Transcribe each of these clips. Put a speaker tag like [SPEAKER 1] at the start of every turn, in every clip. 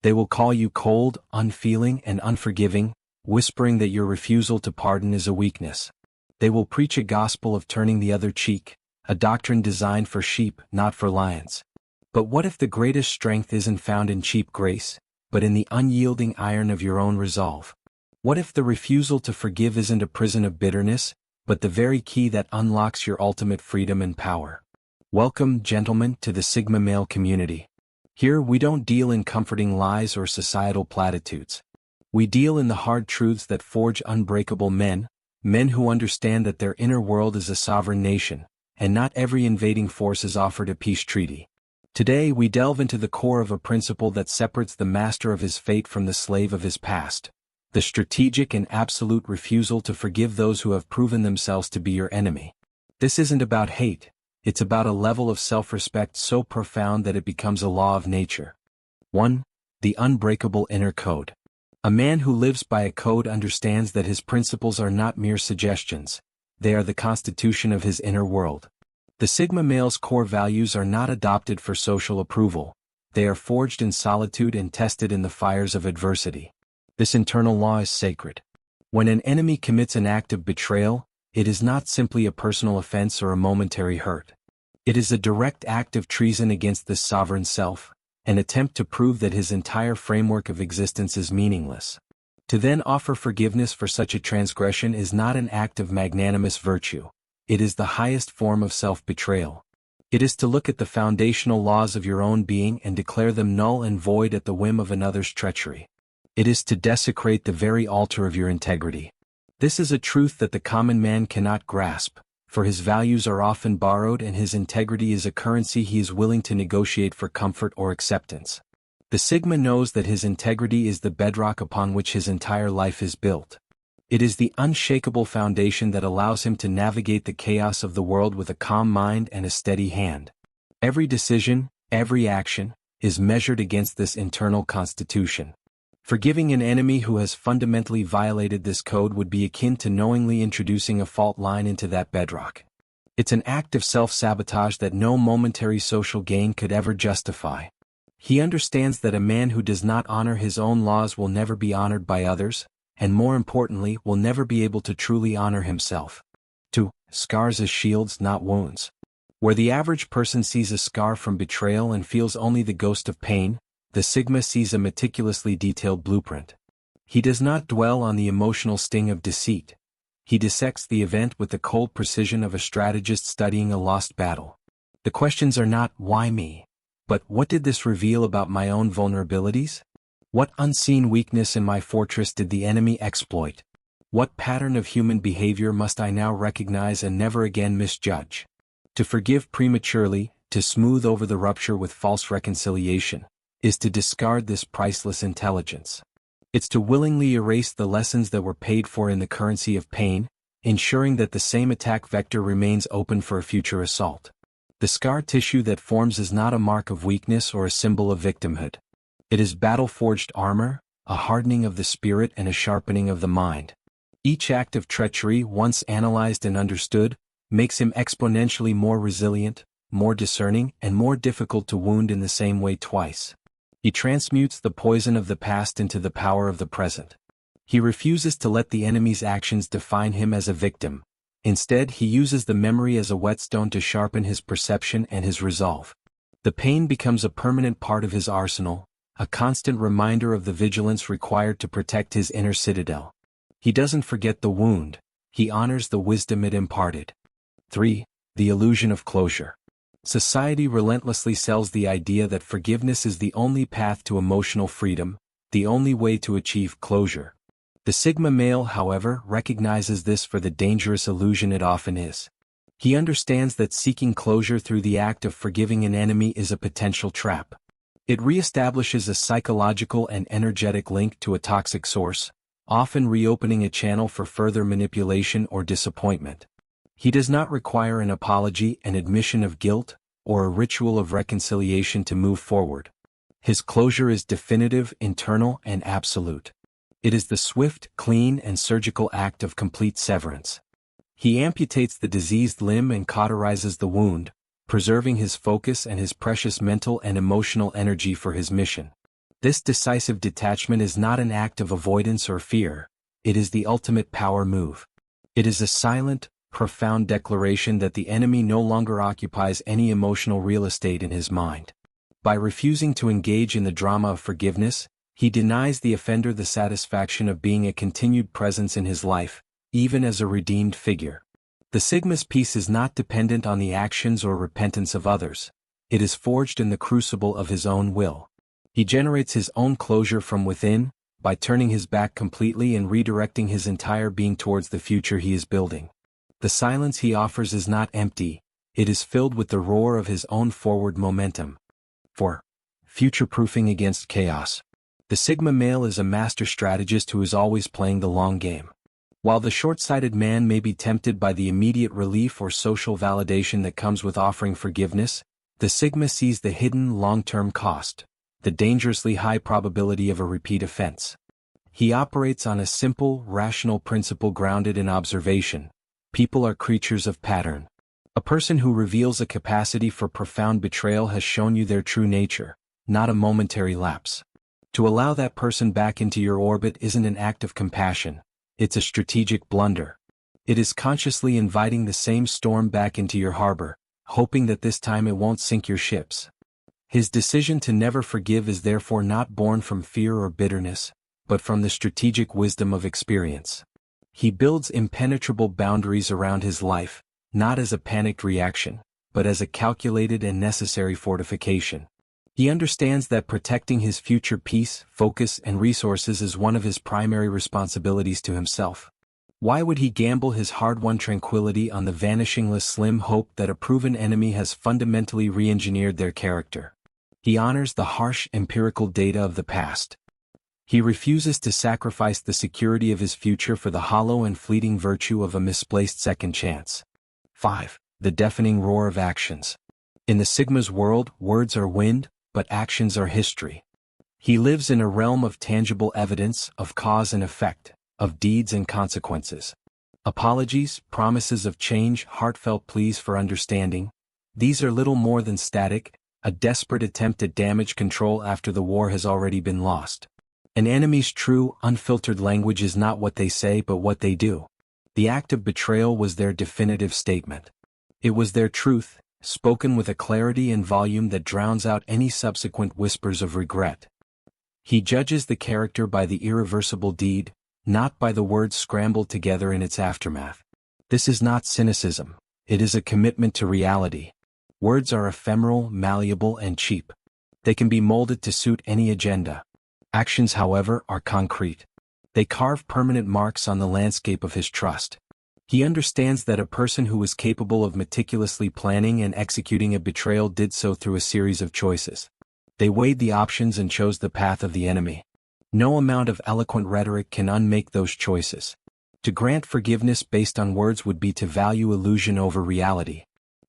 [SPEAKER 1] They will call you cold, unfeeling, and unforgiving, whispering that your refusal to pardon is a weakness. They will preach a gospel of turning the other cheek, a doctrine designed for sheep, not for lions. But what if the greatest strength isn't found in cheap grace, but in the unyielding iron of your own resolve? What if the refusal to forgive isn't a prison of bitterness, but the very key that unlocks your ultimate freedom and power? Welcome, gentlemen, to the Sigma male community. Here we don't deal in comforting lies or societal platitudes. We deal in the hard truths that forge unbreakable men, men who understand that their inner world is a sovereign nation, and not every invading force is offered a peace treaty. Today we delve into the core of a principle that separates the master of his fate from the slave of his past: the strategic and absolute refusal to forgive those who have proven themselves to be your enemy. This isn't about hate, it's about a level of self-respect so profound that it becomes a law of nature. 1. The unbreakable inner code. A man who lives by a code understands that his principles are not mere suggestions, they are the constitution of his inner world. The Sigma male's core values are not adopted for social approval, they are forged in solitude and tested in the fires of adversity. This internal law is sacred. When an enemy commits an act of betrayal, it is not simply a personal offense or a momentary hurt. It is a direct act of treason against this sovereign self, an attempt to prove that his entire framework of existence is meaningless. To then offer forgiveness for such a transgression is not an act of magnanimous virtue. It is the highest form of self-betrayal. It is to look at the foundational laws of your own being and declare them null and void at the whim of another's treachery. It is to desecrate the very altar of your integrity. This is a truth that the common man cannot grasp, for his values are often borrowed and his integrity is a currency he is willing to negotiate for comfort or acceptance. The Sigma knows that his integrity is the bedrock upon which his entire life is built. It is the unshakable foundation that allows him to navigate the chaos of the world with a calm mind and a steady hand. Every decision, every action, is measured against this internal constitution. Forgiving an enemy who has fundamentally violated this code would be akin to knowingly introducing a fault line into that bedrock. It's an act of self-sabotage that no momentary social gain could ever justify. He understands that a man who does not honor his own laws will never be honored by others, and more importantly, will never be able to truly honor himself. 2. Scars as shields, not wounds. Where the average person sees a scar from betrayal and feels only the ghost of pain, the Sigma sees a meticulously detailed blueprint. He does not dwell on the emotional sting of deceit. He dissects the event with the cold precision of a strategist studying a lost battle. The questions are not, why me? But what did this reveal about my own vulnerabilities? What unseen weakness in my fortress did the enemy exploit? What pattern of human behavior must I now recognize and never again misjudge? To forgive prematurely, to smooth over the rupture with false reconciliation, is to discard this priceless intelligence. It's to willingly erase the lessons that were paid for in the currency of pain, ensuring that the same attack vector remains open for a future assault. The scar tissue that forms is not a mark of weakness or a symbol of victimhood. It is battle-forged armor, a hardening of the spirit and a sharpening of the mind. Each act of treachery, once analyzed and understood, makes him exponentially more resilient, more discerning, and more difficult to wound in the same way twice. He transmutes the poison of the past into the power of the present. He refuses to let the enemy's actions define him as a victim. Instead, he uses the memory as a whetstone to sharpen his perception and his resolve. The pain becomes a permanent part of his arsenal, a constant reminder of the vigilance required to protect his inner citadel. He doesn't forget the wound, he honors the wisdom it imparted. 3. The illusion of closure. Society relentlessly sells the idea that forgiveness is the only path to emotional freedom, the only way to achieve closure. The Sigma male, however, recognizes this for the dangerous illusion it often is. He understands that seeking closure through the act of forgiving an enemy is a potential trap. It reestablishes a psychological and energetic link to a toxic source, often reopening a channel for further manipulation or disappointment. He does not require an apology, an admission of guilt, or a ritual of reconciliation to move forward. His closure is definitive, internal, and absolute. It is the swift, clean, and surgical act of complete severance. He amputates the diseased limb and cauterizes the wound, preserving his focus and his precious mental and emotional energy for his mission. This decisive detachment is not an act of avoidance or fear, it is the ultimate power move. It is a silent, profound declaration that the enemy no longer occupies any emotional real estate in his mind. By refusing to engage in the drama of forgiveness, he denies the offender the satisfaction of being a continued presence in his life, even as a redeemed figure. The Sigma's peace is not dependent on the actions or repentance of others. It is forged in the crucible of his own will. He generates his own closure from within, by turning his back completely and redirecting his entire being towards the future he is building. The silence he offers is not empty, it is filled with the roar of his own forward momentum. 4. Future-proofing against chaos. The Sigma male is a master strategist who is always playing the long game. While the short-sighted man may be tempted by the immediate relief or social validation that comes with offering forgiveness, the Sigma sees the hidden long-term cost, the dangerously high probability of a repeat offense. He operates on a simple, rational principle grounded in observation. People are creatures of pattern. A person who reveals a capacity for profound betrayal has shown you their true nature, not a momentary lapse. To allow that person back into your orbit isn't an act of compassion, it's a strategic blunder. It is consciously inviting the same storm back into your harbor, hoping that this time it won't sink your ships. His decision to never forgive is therefore not born from fear or bitterness, but from the strategic wisdom of experience. He builds impenetrable boundaries around his life, not as a panicked reaction, but as a calculated and necessary fortification. He understands that protecting his future peace, focus, and resources is one of his primary responsibilities to himself. Why would he gamble his hard-won tranquility on the vanishingless slim hope that a proven enemy has fundamentally re-engineered their character? He honors the harsh empirical data of the past. He refuses to sacrifice the security of his future for the hollow and fleeting virtue of a misplaced second chance. 5. The deafening roar of actions. In the Sigma's world, words are wind, but actions are history. He lives in a realm of tangible evidence, of cause and effect, of deeds and consequences. Apologies, promises of change, heartfelt pleas for understanding, these are little more than static, a desperate attempt at damage control after the war has already been lost. An enemy's true, unfiltered language is not what they say but what they do. The act of betrayal was their definitive statement. It was their truth, spoken with a clarity and volume that drowns out any subsequent whispers of regret. He judges the character by the irreversible deed, not by the words scrambled together in its aftermath. This is not cynicism, it is a commitment to reality. Words are ephemeral, malleable, and cheap. They can be molded to suit any agenda. Actions, however, are concrete. They carve permanent marks on the landscape of his trust. He understands that a person who is capable of meticulously planning and executing a betrayal did so through a series of choices. They weighed the options and chose the path of the enemy. No amount of eloquent rhetoric can unmake those choices. To grant forgiveness based on words would be to value illusion over reality.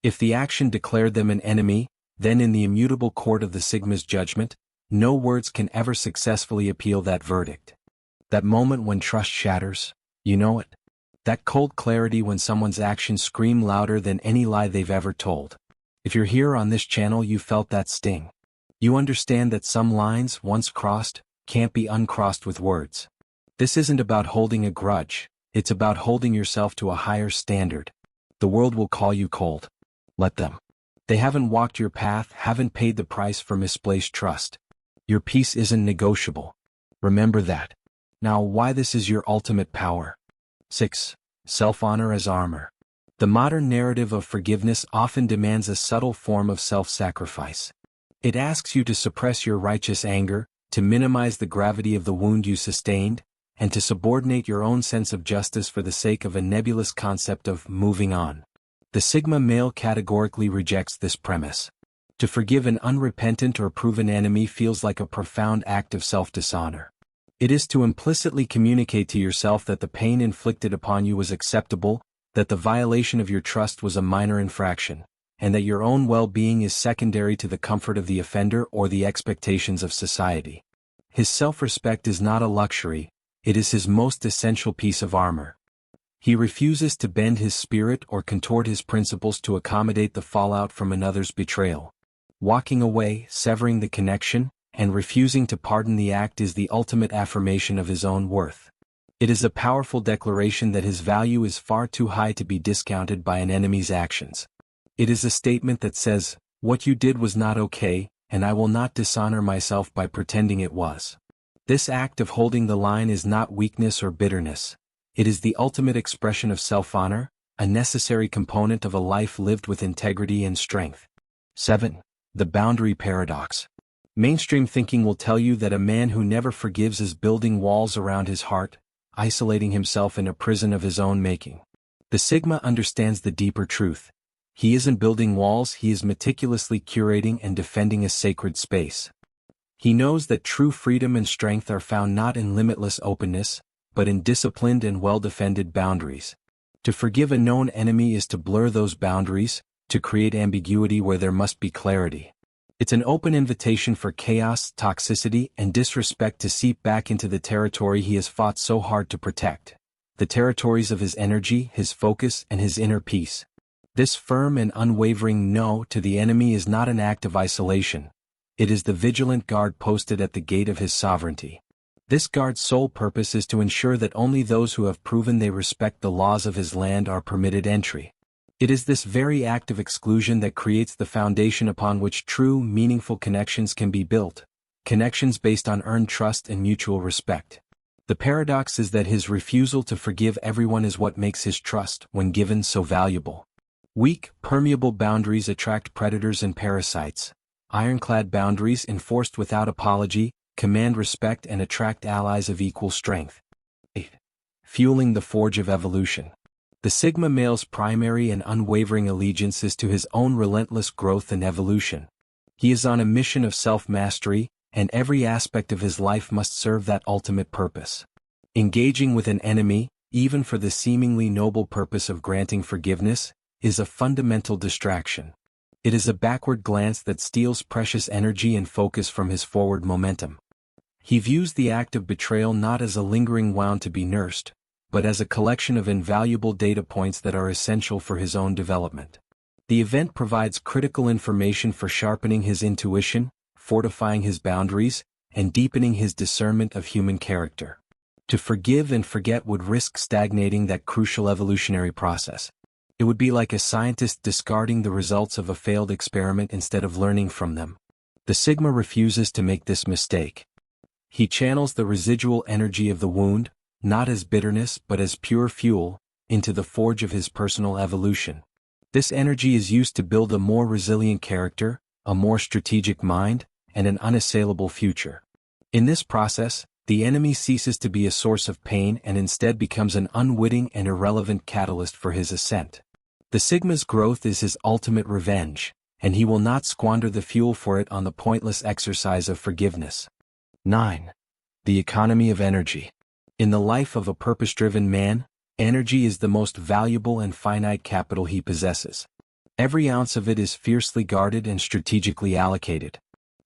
[SPEAKER 1] If the action declared them an enemy, then in the immutable court of the Sigma's judgment, no words can ever successfully appeal that verdict. That moment when trust shatters, you know it. That cold clarity when someone's actions scream louder than any lie they've ever told. If you're here on this channel, you felt that sting. You understand that some lines, once crossed, can't be uncrossed with words. This isn't about holding a grudge, it's about holding yourself to a higher standard. The world will call you cold. Let them. They haven't walked your path, haven't paid the price for misplaced trust. Your peace isn't negotiable. Remember that. Now, why this is your ultimate power. 6. Self-honor as armor. The modern narrative of forgiveness often demands a subtle form of self-sacrifice. It asks you to suppress your righteous anger, to minimize the gravity of the wound you sustained, and to subordinate your own sense of justice for the sake of a nebulous concept of moving on. The Sigma male categorically rejects this premise. To forgive an unrepentant or proven enemy feels like a profound act of self-dishonor. It is to implicitly communicate to yourself that the pain inflicted upon you was acceptable, that the violation of your trust was a minor infraction, and that your own well-being is secondary to the comfort of the offender or the expectations of society. His self-respect is not a luxury, it is his most essential piece of armor. He refuses to bend his spirit or contort his principles to accommodate the fallout from another's betrayal. Walking away, severing the connection, and refusing to pardon the act is the ultimate affirmation of his own worth. It is a powerful declaration that his value is far too high to be discounted by an enemy's actions. It is a statement that says, "What you did was not okay, and I will not dishonor myself by pretending it was." This act of holding the line is not weakness or bitterness. It is the ultimate expression of self-honor, a necessary component of a life lived with integrity and strength. 7. The boundary paradox. Mainstream thinking will tell you that a man who never forgives is building walls around his heart, isolating himself in a prison of his own making. The Sigma understands the deeper truth. He isn't building walls, he is meticulously curating and defending a sacred space. He knows that true freedom and strength are found not in limitless openness, but in disciplined and well-defended boundaries. To forgive a known enemy is to blur those boundaries, to create ambiguity where there must be clarity. It's an open invitation for chaos, toxicity, and disrespect to seep back into the territory he has fought so hard to protect. The territories of his energy, his focus, and his inner peace. This firm and unwavering no to the enemy is not an act of isolation. It is the vigilant guard posted at the gate of his sovereignty. This guard's sole purpose is to ensure that only those who have proven they respect the laws of his land are permitted entry. It is this very act of exclusion that creates the foundation upon which true, meaningful connections can be built, connections based on earned trust and mutual respect. The paradox is that his refusal to forgive everyone is what makes his trust, when given, so valuable. Weak, permeable boundaries attract predators and parasites. Ironclad boundaries enforced without apology command respect and attract allies of equal strength. 8. Fueling the forge of evolution. The Sigma male's primary and unwavering allegiance is to his own relentless growth and evolution. He is on a mission of self-mastery, and every aspect of his life must serve that ultimate purpose. Engaging with an enemy, even for the seemingly noble purpose of granting forgiveness, is a fundamental distraction. It is a backward glance that steals precious energy and focus from his forward momentum. He views the act of betrayal not as a lingering wound to be nursed, but as a collection of invaluable data points that are essential for his own development. The event provides critical information for sharpening his intuition, fortifying his boundaries, and deepening his discernment of human character. To forgive and forget would risk stagnating that crucial evolutionary process. It would be like a scientist discarding the results of a failed experiment instead of learning from them. The Sigma refuses to make this mistake. He channels the residual energy of the wound, not as bitterness but as pure fuel, into the forge of his personal evolution. This energy is used to build a more resilient character, a more strategic mind, and an unassailable future. In this process, the enemy ceases to be a source of pain and instead becomes an unwitting and irrelevant catalyst for his ascent. The Sigma's growth is his ultimate revenge, and he will not squander the fuel for it on the pointless exercise of forgiveness. 9. The economy of energy. In the life of a purpose-driven man, energy is the most valuable and finite capital he possesses. Every ounce of it is fiercely guarded and strategically allocated.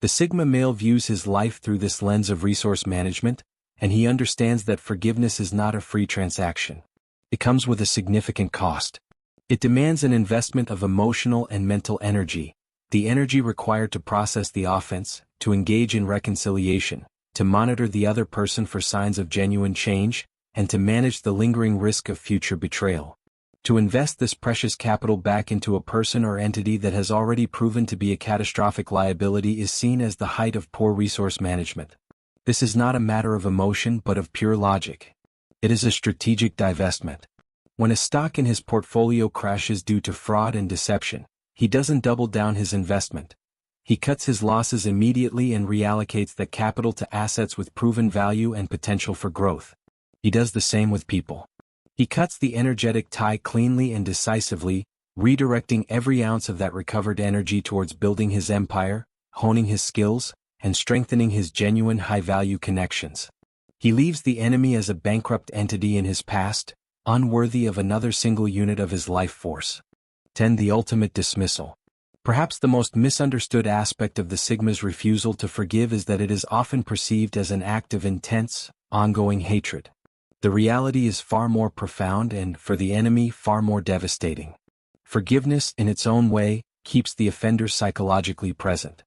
[SPEAKER 1] The Sigma male views his life through this lens of resource management, and he understands that forgiveness is not a free transaction. It comes with a significant cost. It demands an investment of emotional and mental energy, the energy required to process the offense, to engage in reconciliation, to monitor the other person for signs of genuine change, and to manage the lingering risk of future betrayal. To invest this precious capital back into a person or entity that has already proven to be a catastrophic liability is seen as the height of poor resource management. This is not a matter of emotion but of pure logic. It is a strategic divestment. When a stock in his portfolio crashes due to fraud and deception, he doesn't double down his investment. He cuts his losses immediately and reallocates that capital to assets with proven value and potential for growth. He does the same with people. He cuts the energetic tie cleanly and decisively, redirecting every ounce of that recovered energy towards building his empire, honing his skills, and strengthening his genuine high-value connections. He leaves the enemy as a bankrupt entity in his past, unworthy of another single unit of his life force. 10. The ultimate dismissal. Perhaps the most misunderstood aspect of the Sigma's refusal to forgive is that it is often perceived as an act of intense, ongoing hatred. The reality is far more profound and, for the enemy, far more devastating. Forgiveness, in its own way, keeps the offender psychologically present.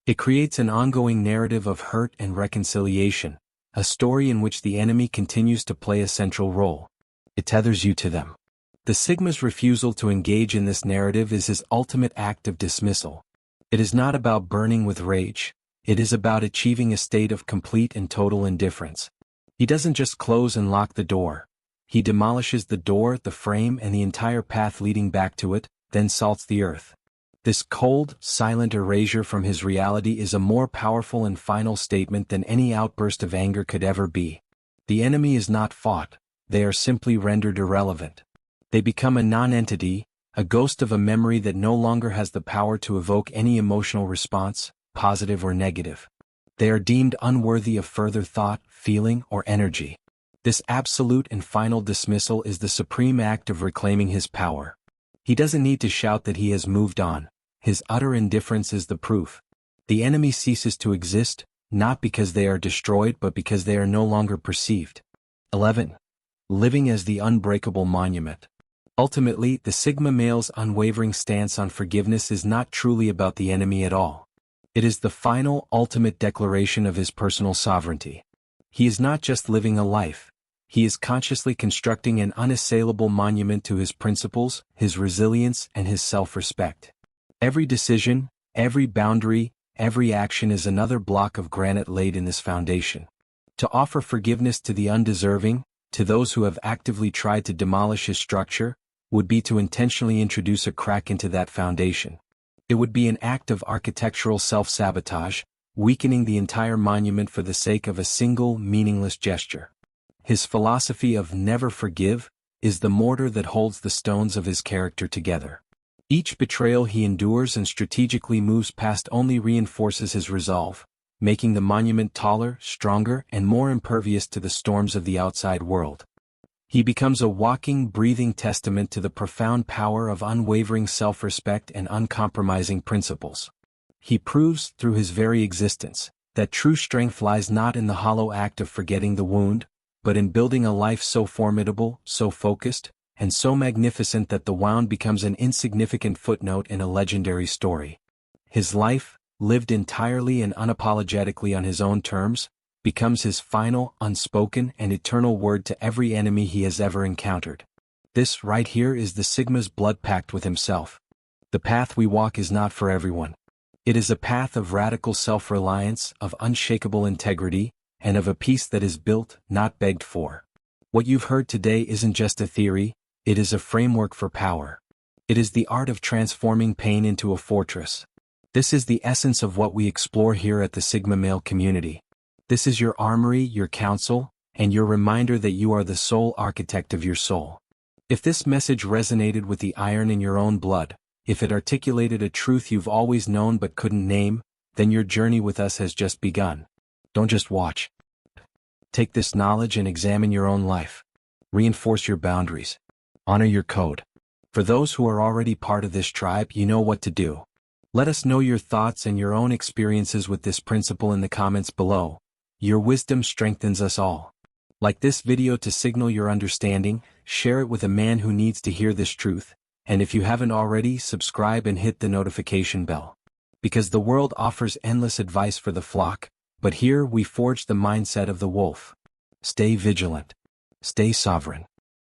[SPEAKER 1] It creates an ongoing narrative of hurt and reconciliation, a story in which the enemy continues to play a central role. It tethers you to them. The Sigma's refusal to engage in this narrative is his ultimate act of dismissal. It is not about burning with rage, it is about achieving a state of complete and total indifference. He doesn't just close and lock the door. He demolishes the door, the frame, and the entire path leading back to it, then salts the earth. This cold, silent erasure from his reality is a more powerful and final statement than any outburst of anger could ever be. The enemy is not fought, they are simply rendered irrelevant. They become a non-entity, a ghost of a memory that no longer has the power to evoke any emotional response, positive or negative. They are deemed unworthy of further thought, feeling, or energy. This absolute and final dismissal is the supreme act of reclaiming his power. He doesn't need to shout that he has moved on. His utter indifference is the proof. The enemy ceases to exist, not because they are destroyed but because they are no longer perceived. 11. Living as the unbreakable monument. Ultimately, the Sigma male's unwavering stance on forgiveness is not truly about the enemy at all. It is the final, ultimate declaration of his personal sovereignty. He is not just living a life. He is consciously constructing an unassailable monument to his principles, his resilience, and his self-respect. Every decision, every boundary, every action is another block of granite laid in this foundation. To offer forgiveness to the undeserving, to those who have actively tried to demolish his structure, would be to intentionally introduce a crack into that foundation. It would be an act of architectural self-sabotage, weakening the entire monument for the sake of a single, meaningless gesture. His philosophy of never forgive is the mortar that holds the stones of his character together. Each betrayal he endures and strategically moves past only reinforces his resolve, making the monument taller, stronger, and more impervious to the storms of the outside world. He becomes a walking, breathing testament to the profound power of unwavering self-respect and uncompromising principles. He proves, through his very existence, that true strength lies not in the hollow act of forgetting the wound, but in building a life so formidable, so focused, and so magnificent that the wound becomes an insignificant footnote in a legendary story. His life, lived entirely and unapologetically on his own terms, becomes his final, unspoken, and eternal word to every enemy he has ever encountered. This right here is the Sigma's blood pact with himself. The path we walk is not for everyone. It is a path of radical self-reliance, of unshakable integrity, and of a peace that is built, not begged for. What you've heard today isn't just a theory, it is a framework for power. It is the art of transforming pain into a fortress. This is the essence of what we explore here at the Sigma Male community. This is your armory, your counsel, and your reminder that you are the sole architect of your soul. If this message resonated with the iron in your own blood, if it articulated a truth you've always known but couldn't name, then your journey with us has just begun. Don't just watch. Take this knowledge and examine your own life. Reinforce your boundaries. Honor your code. For those who are already part of this tribe, you know what to do. Let us know your thoughts and your own experiences with this principle in the comments below. Your wisdom strengthens us all. Like this video to signal your understanding, share it with a man who needs to hear this truth, and if you haven't already, subscribe and hit the notification bell. Because the world offers endless advice for the flock, but here we forge the mindset of the wolf. Stay vigilant. Stay sovereign.